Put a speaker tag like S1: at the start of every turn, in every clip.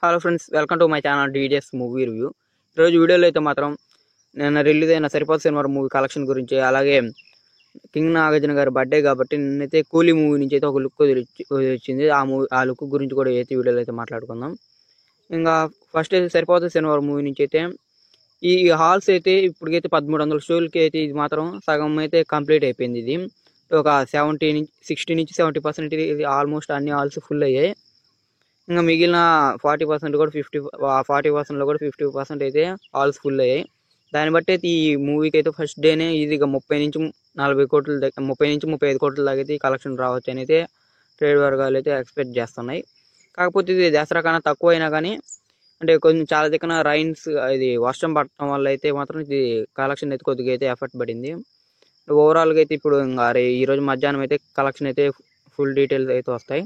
S1: Hello friends, welcome to my channel DJ's movie review. ఈరోజు వీడియోలో అయితే మాత్రం నిన్న రిలీజ్ అయిన సరిపోత సినిమా మూవీ కలెక్షన్ గురించి, అలాగే కింగ్ నాగార్జున గారి బర్త్డే కాబట్టి నిన్నైతే కూలీ మూవీ నుంచి అయితే ఒక లుక్ వచ్చింది. ఆ లుక్ గురించి కూడా అయితే వీడియోలో అయితే మాట్లాడుకుందాం. ఇంకా ఫస్ట్ అయితే సరిపోత సినిమా మూవీ నుంచి అయితే ఈ హాల్స్ అయితే ఇప్పటికైతే 1300 షోలకి అయితే ఇది మాత్రం సగం అయితే కంప్లీట్ అయిపోయింది. ఇది ఒక 60 నుంచి 70% ఇది ఆల్మోస్ట్ అన్ని హాల్స్ ఫుల్ అయ్యాయి. ఇంకా మిగిలిన 40% కూడా 40%లో కూడా 50% అయితే హాల్స్ ఫుల్ అయ్యాయి. దాన్ని బట్టి అయితే ఈ మూవీకి అయితే ఫస్ట్ డేనే ఈజీగా 30 నుంచి 40 కోట్ల 30 నుంచి 35 కోట్ల దాకా అయితే కలెక్షన్ రావచ్చు అని అయితే ట్రేడ్ వర్గాలు అయితే ఎక్స్పెక్ట్ చేస్తున్నాయి. కాకపోతే ఇది దసరా కన్నా తక్కువ అయినా కానీ, అంటే కొంచెం చాలా దగ్గర రైన్స్ ఇది వర్షం పడటం వల్ల అయితే మాత్రం ఇది కలెక్షన్ అయితే కొద్దిగా అయితే ఎఫెక్ట్ పడింది. ఓవరాల్గా అయితే ఇప్పుడు ఇంకా ఈరోజు మధ్యాహ్నం అయితే కలెక్షన్ అయితే ఫుల్ డీటెయిల్స్ అయితే వస్తాయి.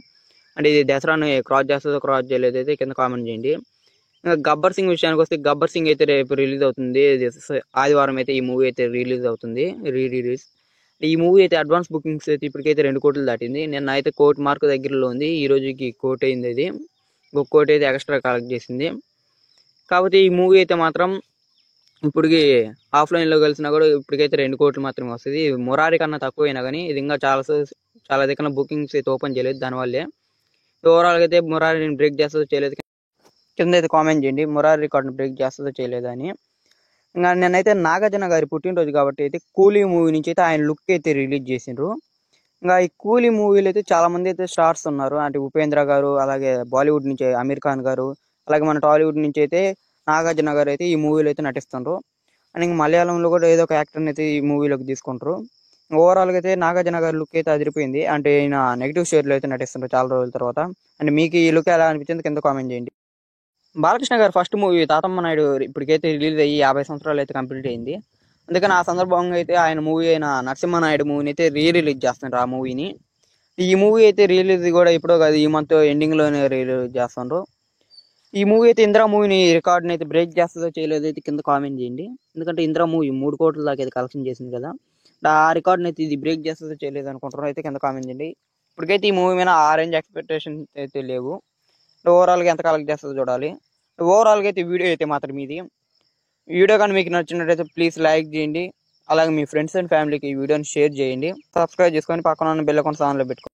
S1: అంటే ఇది దసరాని క్రాస్ చేస్తుందో క్రాస్ చేయలేదు అయితే కింద కామెంట్ చేయండి. ఇంకా గబ్బర్ సింగ్ విషయానికి వస్తే గబ్బర్ సింగ్ అయితే రేపు రిలీజ్ అవుతుంది. ఆదివారం అయితే ఈ మూవీ అయితే రిలీజ్ అవుతుంది, రిలీజ్. ఈ మూవీ అయితే అడ్వాన్స్ బుకింగ్స్ అయితే ఇప్పటికైతే 2 కోట్లు దాటింది. నిన్న అయితే 1 కోటి మార్కు దగ్గరలో ఉంది. ఈ రోజుకి 1 కోటి అయింది. ఇది 1 కోటి అయితే ఎక్స్ట్రా కలెక్ట్ చేసింది. కాకపోతే ఈ మూవీ అయితే మాత్రం ఇప్పటికి ఆఫ్లైన్లో కలిసినా కూడా ఇప్పటికైతే 2 కోట్లు మాత్రమే వస్తుంది. మురారి కన్నా తక్కువ అయినా కానీ ఇది ఇంకా చాలా దగ్గర బుకింగ్స్ అయితే ఓపెన్ చేయలేదు. దానివల్లే ఓవరాల్గా అయితే మురారిని బ్రేక్ చేస్తుందో చేయలేదు కింద అయితే కామెంట్ చేయండి, మురారి రికార్డుని బ్రేక్ చేస్తుందో చేయలేదని. ఇంకా నేనైతే నాగార్జున గారి పుట్టినరోజు కాబట్టి అయితే కూలీ మూవీ నుంచి అయితే ఆయన లుక్ అయితే రిలీజ్ చేసిండ్రు. ఇంకా ఈ కూలీ మూవీలో అయితే చాలా మంది అయితే స్టార్స్ ఉన్నారు. అంటే ఉపేంద్ర గారు, అలాగే బాలీవుడ్ నుంచి అమీర్ ఖాన్ గారు, అలాగే మన టాలీవుడ్ నుంచి అయితే నాగార్జున గారు అయితే ఈ మూవీలో అయితే నటిస్తుండ్రు. అండ్ ఇంకా మలయాళంలో కూడా ఏదో ఒక యాక్టర్ని అయితే ఈ మూవీలోకి తీసుకుంటారు. ఓవరాల్గా అయితే నాగార్జున గారి లుక్ అయితే అదిరిపోయింది. అంటే ఈయన నెగిటివ్ షేడ్లో అయితే నటిస్తుంటారు చాలా రోజుల తర్వాత. అంటే మీకు ఈ లుక్ ఎలా అనిపించింది కింద కామెంట్ చేయండి. బాలకృష్ణ గారి ఫస్ట్ మూవీ తాతమ్మ నాయుడు ఇప్పటికైతే రిలీజ్ అయ్యి 50 సంవత్సరాలు అయితే కంప్లీట్ అయింది. అందుకని ఆ సందర్భంగా అయితే ఆయన మూవీ అయిన నరసింహనాయుడు మూవీని అయితే రిలీజ్ చేస్తున్నారు. ఆ మూవీని ఈ మూవీ అయితే రిలీజ్ కూడా ఎప్పుడో కాదు, ఈ మంత్ ఎండింగ్లోనే రిలీజ్ చేస్తున్నారు. ఈ మూవీ అయితే ఇంద్రా మూవీని రికార్డ్ని అయితే బ్రేక్ చేస్తుందో చేయలేదో అయితే కింద కామెంట్ చేయండి. ఎందుకంటే ఇంద్రా మూవీ 3 కోట్ల దాకా అయితే కలెక్షన్ చేసింది కదా, ఆ రికార్డ్ని అయితే ఇది బ్రేక్ చేస్తుందో చేయలేదు అనుకుంటున్నారు అయితే కింద కామెంట్ చేయండి. ఇప్పటికైతే ఈ మూవీ మీద ఆ రేంజ్ ఎక్స్పెక్టేషన్స్ అయితే లేవు. ఓవరాల్గా ఎంత కలెక్ట్ చేస్తుందో చూడాలి. ఓవరాల్గా అయితే వీడియో అయితే మాత్రం ఇది. వీడియో కానీ మీకు నచ్చినట్టయితే ప్లీజ్ లైక్ చేయండి. అలాగే మీ ఫ్రెండ్స్ అండ్ ఫ్యామిలీకి ఈ వీడియోని షేర్ చేయండి. సబ్స్క్రైబ్ చేసుకొని పక్కన ఉన్న బెల్ ఐకాన్ ఆన్లో పెట్టుకోండి.